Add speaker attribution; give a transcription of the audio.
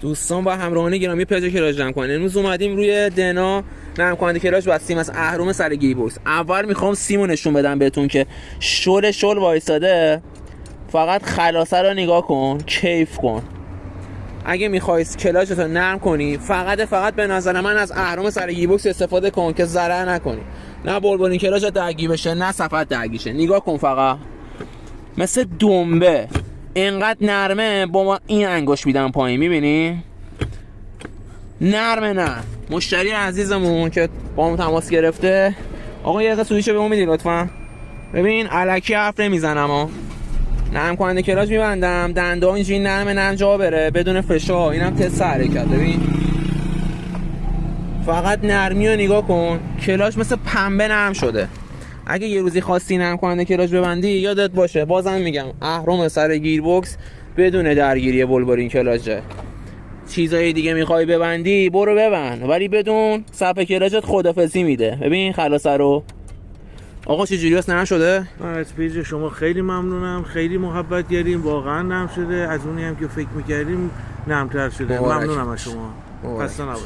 Speaker 1: دوستان با همراهان گرامی پیج کلاژ نرم کننده، امروز اومدیم روی دنا نرم کننده کلاژ بستیم از اهرم سر گیربکس. اول میخوام سیمو نشون بدم بهتون که شل وایساده. فقط خلاصه رو نگاه کن، کیف کن. اگه میخوای کلاژت رو نرم کنی فقط به نظر من از اهرم سر گیربکس استفاده کن که ضرر نکنی، نه بلبلین کلاژت درگیر بشه نه صفحت درگیر شه. نگاه کن فقط مثل دنبه اینقدر نرمه. با ما این انگوش میدم پایین، میبینی نرمه. نه مشتری عزیزمون که با ما تماس گرفته، آقا یه دقیقه سویچو به ما میدی لطفا. ببین الکی حرف نمیزنم ها، نرم کننده کلاژ میبندم، دنده ها اینجوری نرم جا بره بدون فشار. اینم تست حرکت. ببین فقط نرمی رو نگاه کن، کلاژ مثل پنبه نرم شده. اگه یه روزی خواستی نرم کننده کلاژ ببندی یادت باشه، بازم میگم اهرم سر گیربکس بدون درگیری بلبلین کلاژه. چیزای دیگه میخوای ببندی برو ببند، ولی بدون صفحه کلاژت خدافظی میده. ببین خلاصه رو. آقا چه جوری نرم شده؟
Speaker 2: من از پیج شما خیلی ممنونم، خیلی محبت گریم، واقعا نرم شده، از اونی هم که فکر میکردیم نرمتر شده. ممنونم از شما. خسته نباش.